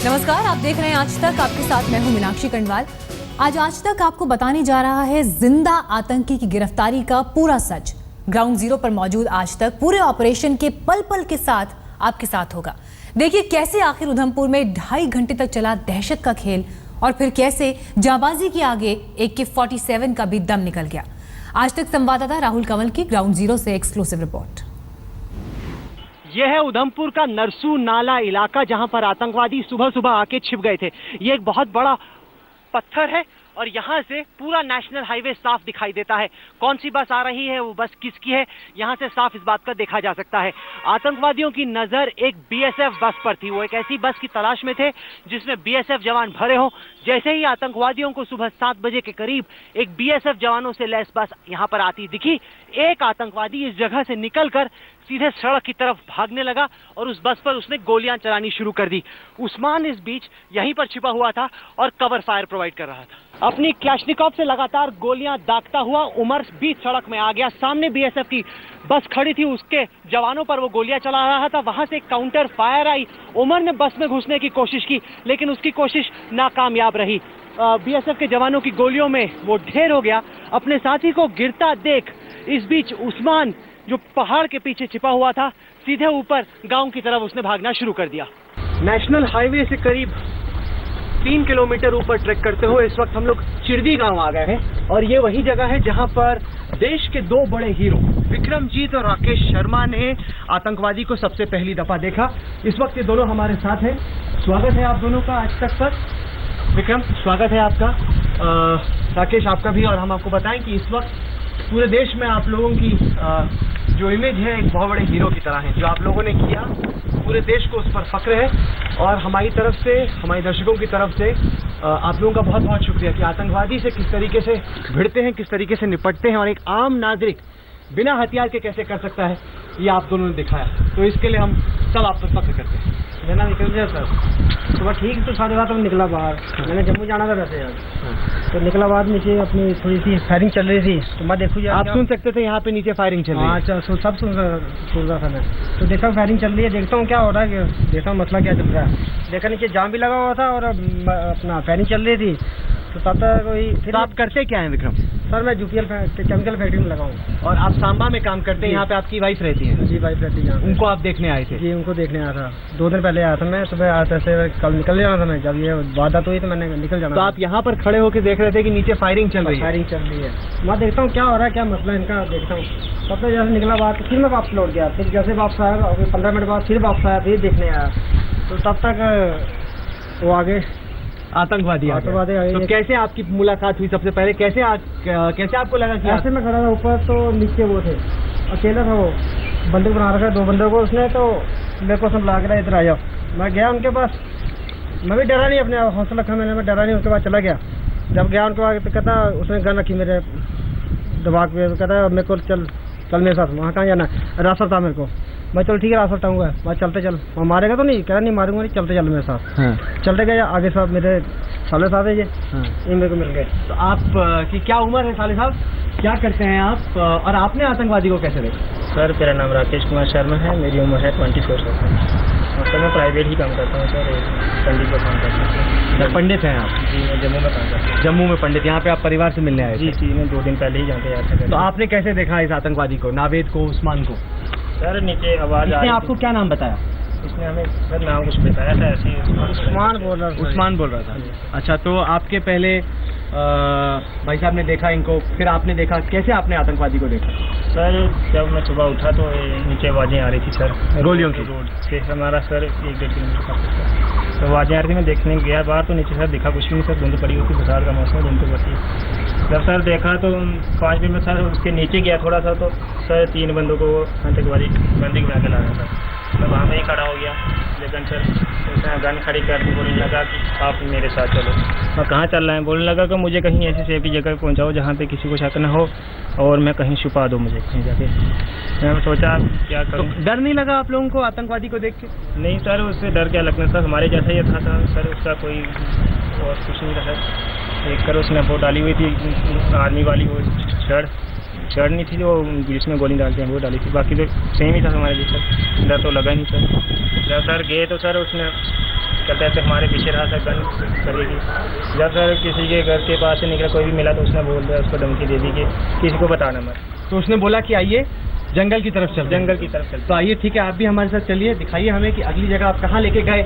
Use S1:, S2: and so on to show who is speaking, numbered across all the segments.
S1: नमस्कार, आप देख रहे हैं आज तक। आपके साथ मैं हूं मीनाक्षी कंडवाल। आज तक आपको बताने जा रहा है जिंदा आतंकी की गिरफ्तारी का पूरा सच। ग्राउंड जीरो पर मौजूद आज तक पूरे ऑपरेशन के पल पल के साथ आपके साथ होगा। देखिए कैसे आखिर उधमपुर में 2.5 घंटे तक चला दहशत का खेल और फिर कैसे जाबाजी के आगे AK-47 का भी दम निकल गया। आज तक संवाददाता राहुल कंवल की ग्राउंड जीरो से एक्सक्लूसिव रिपोर्ट।
S2: यह है उधमपुर का नरसू नाला इलाका, जहां पर आतंकवादी सुबह सुबह आके छिप गए थे। ये एक बहुत बड़ा पत्थर है और यहाँ से पूरा नेशनल हाईवे साफ दिखाई देता है। कौन सी बस आ रही है, वो बस किसकी है, यहाँ से साफ इस बात का देखा जा सकता है। आतंकवादियों की नजर एक BSF बस पर थी। वो एक ऐसी बस की तलाश में थे जिसमें BSF जवान भरे हों। जैसे ही आतंकवादियों को सुबह 7 बजे के करीब एक BSF जवानों से लैस बस यहाँ पर आती दिखी, एक आतंकवादी इस जगह से निकलकर सीधे सड़क की तरफ भागने लगा और उस बस पर उसने गोलियां चलानी शुरू कर दी। उस्मान इस बीच यहीं पर छिपा हुआ था और कवर फायर प्रोवाइड कर रहा था। अपनी क्लैशनिकोव से लगातार गोलियां दागता हुआ उमर बीच सड़क में आ गया। सामने BSF की बस खड़ी थी, उसके जवानों पर वो गोलियां चला रहा था। वहां से काउंटर फायर आई। उमर ने बस में घुसने की कोशिश की, लेकिन उसकी कोशिश नाकामयाब रही। BSF के जवानों की गोलियों में वो ढेर हो गया। अपने साथी को गिरता देख इस बीच उस्मान, जो पहाड़ के पीछे छिपा हुआ था, सीधे ऊपर गांव की तरफ उसने भागना शुरू कर दिया। नेशनल हाईवे से करीब 3 किलोमीटर ऊपर ट्रैक करते हुए इस वक्त हम लोग चिरदी गांव आ गए हैं और ये वही जगह है जहां पर देश के 2 बड़े हीरो विक्रमजीत और राकेश शर्मा ने आतंकवादी को सबसे पहली दफा देखा। इस वक्त ये दोनों हमारे साथ हैं। स्वागत है आप दोनों का आज तक पर। विक्रम, स्वागत है आपका। राकेश, आपका भी। और हम आपको बताएं कि इस वक्त पूरे देश में आप लोगों की जो इमेज है एक बहुत बड़े हीरो की तरह है। जो आप लोगों ने किया, पूरे देश को उस पर फक्र है और हमारी तरफ से, हमारे दर्शकों की तरफ से आप लोगों का बहुत बहुत शुक्रिया कि आतंकवादी से किस तरीके से भिड़ते हैं, किस तरीके से निपटते हैं और एक आम नागरिक बिना हथियार के कैसे कर सकता है, ये आप दोनों ने दिखाया। तो इसके लिए हम सब आप पर फक्र करते हैं।
S3: मैंने निकल गया सर सुबह ठीक तो 7:30 में निकला बाहर। मैंने जम्मू जाना था वैसे यार। तो निकला बाद नीचे अपनी थोड़ी सी फायरिंग चल रही थी। तो मैं देखूँ यार, आप
S2: सुन सकते थे यहाँ पे नीचे फायरिंग चल रही है।
S3: अच्छा, सब सुन रहा था मैं। तो देखा फायरिंग चल रही है, देखता हूँ क्या हो रहा है, देखता हूँ मसला क्या चल रहा है। देखा नीचे जाम भी लगा हुआ था और अपना फायरिंग चल रही थी। तो तब तक कोई फिर।
S2: आप करते क्या हैं विक्रम?
S3: सर मैं UPL केमिकल फैक्ट्री में लगा हूँ।
S2: और आप सांबा में काम करते हैं? यहाँ पे आपकी वाइफ रहती है?
S3: जी, वाइफ रहती है।
S2: उनको आप देखने आए थे?
S3: जी, उनको देखने आया था। 2 दिन पहले आया था मैं। सुबह आया था, कल निकल जाना था मैं। जब ये वारदात हुई तो मैंने निकल जाना।
S2: तो आप यहाँ पर खड़े होकर देख रहे थे कि नीचे फायरिंग चल रही है?
S3: फायरिंग चल रही है। मैं देखता हूँ क्या हो रहा है, क्या मसला इनका देखता हूँ। तब तक जैसे निकला बात, फिर मैं वापस लौट गया। फिर जैसे वापस आया 15 मिनट बाद फिर वापस आया, फिर देखने आया। तो तब तक वो आगे
S2: आतंकवादी आए। तो कैसे आपकी मुलाकात हुई? सबसे पहले कैसे आपको लगा कि
S3: ऐसे मैं खड़ा था ऊपर, तो नीचे वो थे, अकेला था वो, बंदूक बना रखा 2 बंदों को उसने। तो मेरे को सब ला के इधर आ जाओ। मैं गया उनके पास, मैं भी डरा नहीं, अपने हौसला रखा मैंने, मैं डरा नहीं। उसके बाद चला गया। जब गया उनके बाद तो कहता, उसने गन रखी मेरे दिमाग पे, कहता मेरे को चल मेरे साथ। वहाँ कहाँ जाना, रास्ता था मेरे को। मैं चल ठीक है, रास्ता हटाऊंगा। मैं चलते चल, मैं मारेगा तो नहीं, कह रहा नहीं मारूंगा नहीं, चलते चल मेरे साथ। हाँ। चलते गए, आगे साहब मेरे साले साहब है ये। हाँ। ये मेरे को मिल गए।
S2: तो आप की क्या उम्र है साले साहब, क्या करते हैं आप, और आपने आतंकवादी को कैसे देखा?
S3: सर मेरा नाम राकेश कुमार शर्मा है, मेरी उम्र है 24 साल। सर मैं प्राइवेट ही काम करता हूँ सर, पंडित का काम करता हूँ।
S2: पंडित हैं आप?
S3: जी, मैं जम्मू में काम करता हूँ।
S2: जम्मू में पंडित। यहाँ पे आप परिवार से मिलने आए?
S3: जी, मैं 2 दिन पहले ही जाते हैं।
S2: तो आपने कैसे देखा इस आतंकवादी को, नावेद को, उस्मान को?
S3: सर नीचे आवाज
S2: इसने आपको क्या नाम बताया?
S3: इसने हमें सर नाम कुछ बताया था ऐसे ही। उस्मान बोल रहा था।
S2: अच्छा, तो आपके पहले भाई साहब ने देखा इनको, फिर आपने देखा, कैसे आपने आतंकवादी को देखा?
S3: सर जब मैं सुबह उठा तो नीचे आवाज़ें आ रही थी सर, गोलियों की। रोड से हमारा सर 1-1.5 किलोमीटर का, तो आवाज़ें आ रही थी। मैं देखने गया बाहर, तो नीचे सर देखा कुछ भी नहीं सर, धुंध पड़ी हुई थी, बरसात का मौसम, धुंध तो बची। जब सर देखा तो 5 मिनट में सर उसके नीचे गया थोड़ा सा, तो सर 3 बंदों को आतंकवादी बंदी बना के ला रहा था। मैं वहाँ में ही खड़ा हो गया, लेकिन सर उसने गन खड़ी कर दी, बोलने लगा कि आप मेरे साथ चलो। मैं कहाँ चल रहा है, बोलने लगा कि मुझे कहीं ऐसी सेफ्टी जगह पहुँचाओ जहाँ पे किसी को शक न हो और मैं कहीं छुपा दो मुझे कहीं जाके। मैंने सोचा क्या करूँ।
S2: तो डर नहीं लगा आप लोगों को आतंकवादी को देख के?
S3: नहीं सर, उससे डर क्या लगना सर, हमारे जैसा ही था सर, उसका कोई और कुछ नहीं था सर। एक कर उसने वो डाली हुई थी आर्मी वाली, वो शर्ट नहीं थी जो जिसमें गोली डालते हैं, वो डाली थी। बाकी तो सेम ही था हमारे लिए सर, डर तो लगा नहीं सर। जब सर गए तो सर उसने चलते रहते हमारे पीछे रहा सर, गन करेगी। जब सर किसी के घर के पास से निकला, कोई भी मिला तो उसने बोल दिया, उसको धमकी दे दी कि किसी को बताना मत।
S2: तो उसने बोला कि आइए जंगल की तरफ चल,
S3: जंगल की तरफ चल।
S2: तो आइए ठीक है, आप भी हमारे साथ चलिए, दिखाइए हमें कि अगली जगह आप कहाँ लेके गए,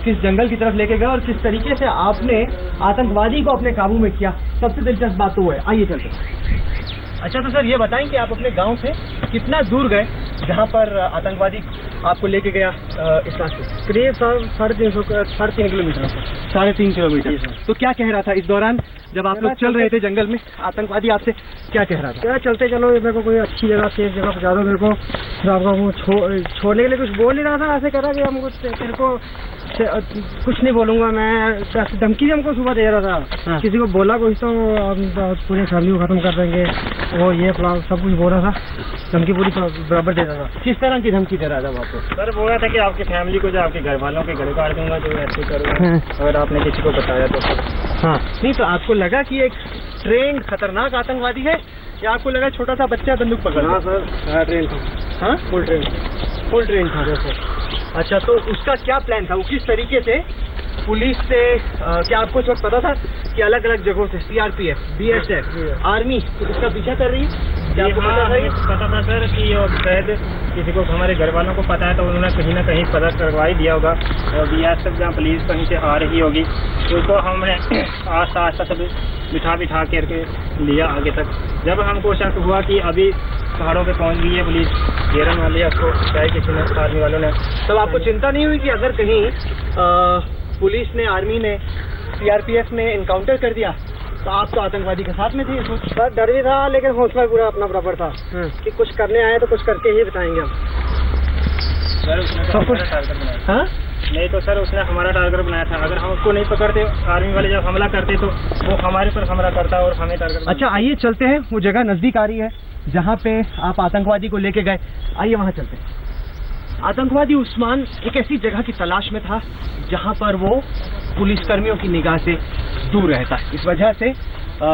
S2: किस जंगल की तरफ लेके गए और किस तरीके से आपने आतंकवादी को अपने काबू में किया। सबसे दिलचस्प बात तो वो है, आइए चलते हैं। अच्छा तो सर ये बताएं कि आप अपने गांव से कितना दूर गए जहां पर आतंकवादी आपको लेके गया इस रास्ते?
S3: करीब 3.5 किलोमीटर।
S2: 3.5 किलोमीटर। तो क्या कह रहा था इस दौरान जब आप लोग चल रहे थे जंगल में, आतंकवादी आपसे क्या कह रहा था?
S3: क्या चलते चलो, मेरे को कोई अच्छी जगह, सेफ जगह पहुँचा दो मेरे को। फिर आपका वो छोड़ने के लिए कुछ बोल नहीं रहा था, ऐसे कह रहा कि हमको तेरे को कुछ नहीं बोलूँगा मैं, धमकी भी हमको सुबह दे रहा था।
S2: हाँ।
S3: किसी को बोला कुछ तो पूरी फैमिली को ख़त्म कर देंगे, वो ये प्लान सब कुछ बोल रहा था, धमकी पूरी बराबर दे रहा था।
S2: किस तरह की धमकी दे रहा था वो आपको?
S3: सर बोल रहा था कि आपकी फैमिली को, जो आपके घर वालों के घर काट दूंगा, जो ऐसे करूँगा अगर आपने किसी को बताया तो।
S2: हाँ, नहीं तो आपको लगा कि एक ट्रेन खतरनाक आतंकवादी है या आपको लगा छोटा सा बच्चा बंदूक पकड़?
S3: हाँ सर, ट्रेन था।
S2: हाँ,
S3: फुल ट्रेन था सर।
S2: अच्छा तो उसका क्या प्लान था, वो किस तरीके से पुलिस से क्या आपको इस वक्त पता था कि अलग अलग जगहों से सीआरपीएफ, बीएसएफ, आर्मी इसका पीछा कर रही है? क्या आपको पता था ये?
S3: पता था सर कि शायद किसी को, हमारे घर वालों को पता है तो उन्होंने कहीं ना कहीं पता करवा ही दिया होगा, और बीएसएफ या पुलिस कहीं से आ रही होगी, उसको हमने आस्ता आस्ता सब बिठा करके लिया आगे तक। जब हमको शक हुआ कि अभी पहाड़ों पे पहुंच गई है पुलिस, घेरन वाली आपको चाहे किसी ने, आर्मी वालों ने,
S2: तब आपको चिंता नहीं हुई कि अगर कहीं पुलिस ने, आर्मी ने, सीआरपीएफ ने इनकाउंटर कर दिया तो आप तो आतंकवादी के साथ में थे?
S3: सर डर भी था, लेकिन हौसला पूरा अपना बराबर था कि कुछ करने आए तो कुछ करके ही बताएंगे हम। सर उसने
S2: सब कुछ
S3: टारगेट बनाया।
S2: हाँ,
S3: नहीं तो सर उसने हमारा टारगेट बनाया था, अगर हम उसको नहीं पकड़ते, आर्मी वाले जब हमला करते तो वो हमारे पर हमला करता और हमें टारगेट।
S2: अच्छा आइए चलते हैं, वो जगह नजदीक आ रही है जहाँ पे आप आतंकवादी को लेके गए, आइए वहाँ चलते हैं। आतंकवादी उस्मान एक ऐसी जगह की तलाश में था जहाँ पर वो पुलिसकर्मियों की निगाह से दूर रहता है। इस वजह से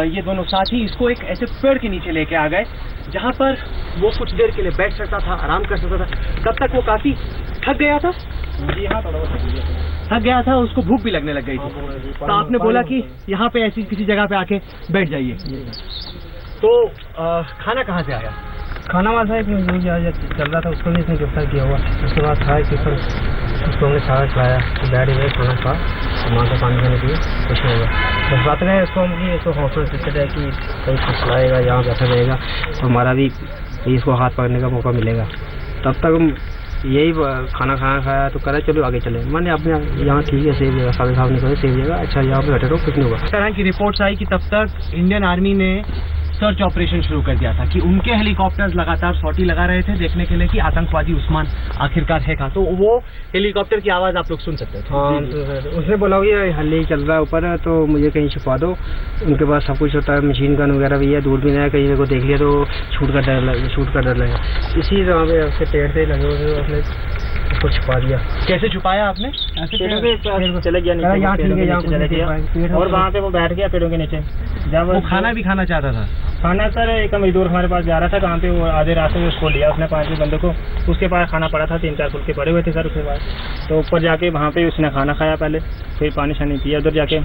S2: ये दोनों साथी इसको एक ऐसे पेड़ के नीचे लेके आ गए जहाँ पर वो कुछ देर के लिए बैठ सकता था, आराम कर सकता था। तब तक वो काफी थक गया था।
S3: जी हाँ, थोड़ा बहुत
S2: थक गया था, उसको भूख भी लगने लग गई थी। तो आपने बोला कि यहाँ पे ऐसी किसी जगह पे आके बैठ जाइए। तो खाना कहाँ से आया?
S3: खाना वहाँ था, चल रहा था, उसको भी इसने गिरफ्तार किया हुआ। उसके बाद था कि सर उसको हमने सारा खिलाया, बैठ गए, खाना खा, माँ का पानी खाने के कुछ नहीं हुआ। बस बात रहे इसको हम कि इसको हौसला देते रहे कि कहीं कुछ खिलाएगा, यहाँ बैठा रहेगा तो हमारा भी इसको हाथ पकड़ने का मौका मिलेगा। तब तक हम यही खाना खाया तो करा चलो आगे चले। मैंने अपने यहाँ ठीक है, सेफ जगह, सारे साहब ने कहा सेफ जगह, अच्छा यहाँ पे बैठे रहो, कुछ नहीं होगा।
S2: इस तरह की रिपोर्ट्स आई कि तब तक इंडियन आर्मी ने सर्च ऑपरेशन शुरू कर दिया था कि उनके हेलीकॉप्टर्स लगातार सॉटी लगा रहे थे देखने के लिए कि आतंकवादी उस्मान आखिरकार है कहाँ। तो वो हेलीकॉप्टर की आवाज़ आप लोग सुन सकते थे?
S3: हाँ, तो उसने बोला कि हल्ले चल रहा है ऊपर, तो मुझे कहीं छुपा दो। उनके पास सब कुछ होता है, मशीन गन वगैरह भी है, दूरबीन है, कहीं को देख लिया तो शूट कर डर लगा। इसी तरह पे उसके पेड़ से लगे हुए, उसने उसको छुपा दिया।
S2: कैसे छुपाया आपने?
S3: चले गया नीचे, और वहाँ पे वो बैठ गया पेड़ों के नीचे। जब
S2: वो खाना भी खाना चाहता था?
S3: खाना सर एक मजदूर हमारे पास जा रहा था, कहाँ पे वो आधे रास्ते में उसको लिया उसने 5 बंदों को, उसके पास खाना पड़ा था, 3-4 फुलके पड़े हुए थे सर उसके पास। तो ऊपर जाके वहाँ पे उसने खाना खाया पहले, फिर पानी शानी पिया उधर जाके।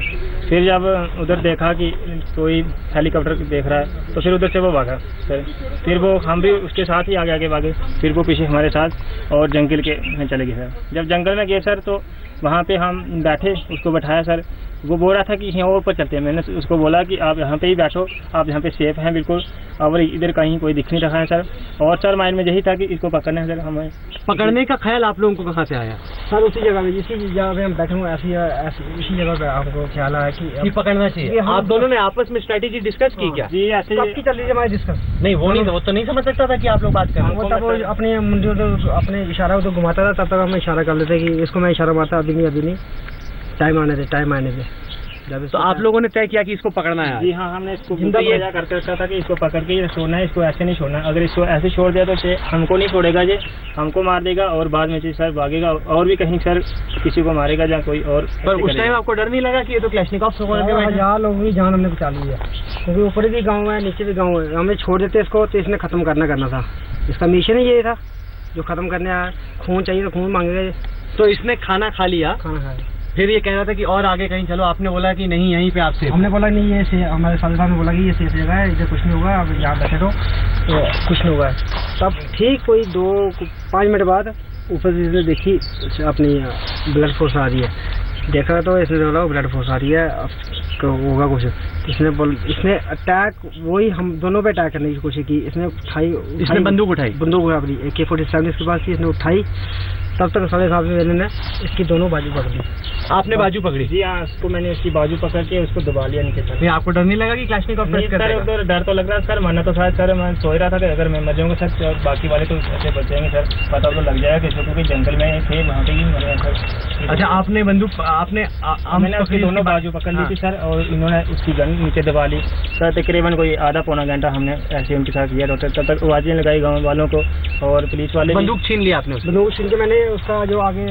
S3: फिर जब उधर देखा कि कोई हेलीकॉप्टर देख रहा है तो फिर उधर से वो भागा सर। फिर वो हम भी उसके साथ ही आगे भागे, फिर वो पीछे हमारे साथ और जंगल के में चले गए सर। जब जंगल में गए सर तो वहाँ पे हम बैठे, उसको बैठाया सर। वो बोल रहा था कि यहाँ ऊपर चलते हैं। मैंने उसको बोला कि आप यहाँ पे ही बैठो, आप यहाँ पे सेफ हैं बिल्कुल, और इधर कहीं कोई दिख नहीं रहा है सर। और सर माइंड में यही था कि इसको पकड़ना है सर। हमें
S2: पकड़ने का ख्याल आप लोगों को कहाँ से आया?
S3: सर उसी जगह पे, जिसी जगह पे हम बैठे हुए ऐसी इसी जगह पे हमको ख्याल आया कि
S2: पकड़ना चाहिए। आप दोनों ने आपस में स्ट्रेटेजी डिस्कस की क्या?
S3: जी ऐसे
S2: आपकी चल रही है हमारी डिस्कस? नहीं वो नहीं, वो तो नहीं समझ सकता था कि आप लोग बात कर रहे हैं।
S3: वो अपने अपने इशारा तो घुमाता था, तब तक हम इशारा कर लेते कि इसको मैं इशारा मारता, अभी नहीं, टाइम आने दे।
S2: तो आप लोगों ने तय किया कि इसको पकड़ना है?
S3: जी हाँ, हमने इसको जिंदा करते रखा था कि इसको पकड़ के छोड़ना है, इसको ऐसे नहीं छोड़ना। अगर इसको ऐसे छोड़ दिया तो हमको नहीं छोड़ेगा, ये हमको मार देगा और बाद में सर भागेगा और भी कहीं सर किसी को मारेगा या कोई और।
S2: पर उस टाइम आपको डर नहीं लगा कि ये तो क्लैशनिकोव
S3: लोगों की जान हमने बचा ली है, क्योंकि ऊपर भी गाँव है, नीचे भी गाँव है। हमें छोड़ देते इसको तो इसने खत्म करना था। इसका मिशन ही ये था जो खत्म करने आया। खून चाहिए तो खून मांगेगा।
S2: तो इसने खाना खा लिया?
S3: खाना खाया।
S2: फिर ये कह रहा था कि और आगे कहीं चलो, आपने बोला कि नहीं यहीं पे आपसे।
S4: हमने बोला नहीं, ये हमारे साथ साहब ने बोला कि ये सेफ जगह है, इधर कुछ नहीं होगा, अब यहाँ बैठे रहो तो कुछ नहीं होगा। तब ठीक कोई 2-5 मिनट बाद ऊपर से इसने देखी अपनी ब्लड फोर्स आ रही है, देखा तो इसने बोला ब्लड फोर्स आ रही है, अब तो होगा कुछ। इसने अटैक वही हम दोनों पे अटैक करने की कोशिश की। इसने बंदूक उठाई अपनी AK-47 इसके पास थी, इसने उठाई। तब तक साले साहब ने इसकी दोनों बाजू पकड़ ली।
S2: आपने बाजू पकड़ी?
S3: जी हाँ, उसको मैंने उसकी बाजू पकड़ के उसको दबा लिया नीचे सर।
S2: नहीं, आपको डर नहीं लगा कि क्लाशनिकोव प्रेस कर देगा?
S3: सर डर तो लग रहा है सर, मरना तो शायद सर मैं सोच रहा था कि अगर मैं मर जाऊंगा सर, बाकी वाले तो ऐसे बचेंगे सर, पता तो लग जाएगा किसी को कि जंगल में थे वहाँ पे ही मरे सर।
S2: अच्छा, आपने बंदूक
S3: मैंने उसकी दोनों बाजू पकड़ ली थी सर, और इन्होंने उसकी गन नीचे दबा ली सर। तकरीबन कोई आधा-पौना घंटा हमने ऐसे उनके साथ किया डॉक्टर, तब तक आवाज़ें लगाई गाँव वालों को और पुलिस वाले।
S2: बंदूक छीन लिया आपने?
S4: बंदूक छीन के मैंने उसका जो आगे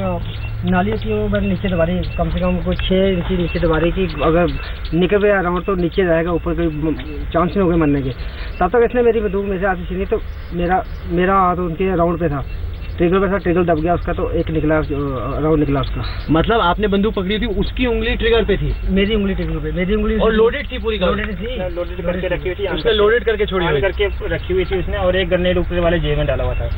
S4: नाली थी वो मैंने नीचे दबा रही, कम से कम कोई 6 इंच नीचे दबा रही कि अगर निकल गया राउंड तो नीचे जाएगा, ऊपर कोई चांस नहीं हो गए मरने के। तब तक इसने मेरी बंदूक में से हाथ छीनी तो मेरा हाथ उनके राउंड पे था, ट्रिगर पे था, ट्रिगर दब गया उसका, तो एक निकला राउंड निकला उसका।
S2: मतलब आपने बंदूक पकड़ी थी, उसकी उंगली ट्रिगर पे थी?
S4: मेरी उंगली ट्रिगर पे, मेरी उंगली।
S2: और लोडेड थी पूरी?
S4: लोडेड थी,
S3: लोडेड करके रखी हुई थी
S2: उसने, लोडेड करके छोड़ी हुई
S3: करके रखी हुई थी उसने, और एक ग्रेनेड ऊपर वाले जेब में डाला हुआ था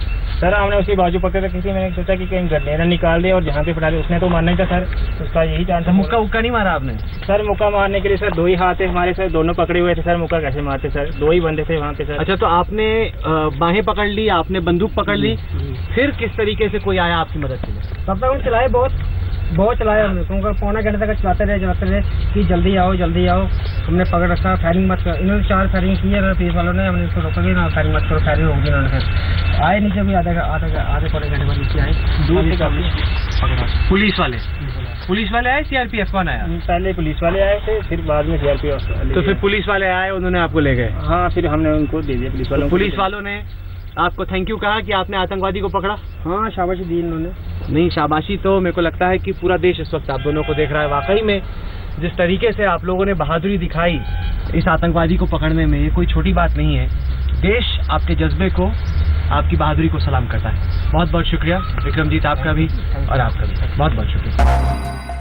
S3: सर। हमने उसकी बाजू पकड़ रखी थी, मैंने सोचा कि कहीं ग्रेनेड निकाल दे और जहाँ पे फटा दे। उसने तो मारना ही था सर, उसका यही चांस था।
S2: मुक्का उक्का नहीं मारा आपने?
S3: सर मुक्का मारने के लिए सर 2 ही हाथ है हमारे सर, दोनों पकड़े हुए थे सर, मुक्का कैसे मारते सर, 2 ही बंदे थे वहाँ पे सर।
S2: अच्छा, तो आपने बाहें पकड़ ली, आपने बंदूक पकड़ ली, फिर किस तरीके से कोई आया आपकी मदद के लिए?
S4: तब तक हम चलाए, बहुत चलाया हमने, क्योंकि पौना घंटे तक चलाते रहे कि जल्दी आओ। हमने पकड़ रखा, फायरिंग मत कर। इन्होंने 4 फायरिंग की है पुलिस वालों ने, हमने इसको रोका कि ना फायरिंग मत करो, फायरिंग होगी। इन्होंने फिर आए नीचे भी आधे पौने घंटे बाद नीचे आए, दूर से काफी पकड़ा।
S2: पुलिस वाले आए? CRPF कौन आया?
S3: पहले पुलिस वाले आए थे, फिर बाद में CRPF।
S2: तो फिर पुलिस वाले आए, उन्होंने आपको ले गए?
S3: हाँ, फिर हमने उनको दे दिया पुलिस वालों को।
S2: पुलिस वालों ने आपको थैंक यू कहा कि आपने आतंकवादी को पकड़ा?
S4: हाँ, शाबाशी दी इन्होंने।
S2: नहीं, शाबाशी तो मेरे को लगता है कि पूरा देश इस वक्त आप दोनों को देख रहा है। वाकई में जिस तरीके से आप लोगों ने बहादुरी दिखाई इस आतंकवादी को पकड़ने में, ये कोई छोटी बात नहीं है। देश आपके जज्बे को, आपकी बहादुरी को सलाम करता है। बहुत बहुत शुक्रिया विक्रमजीत, आपका भी और आपका भी बहुत बहुत शुक्रिया।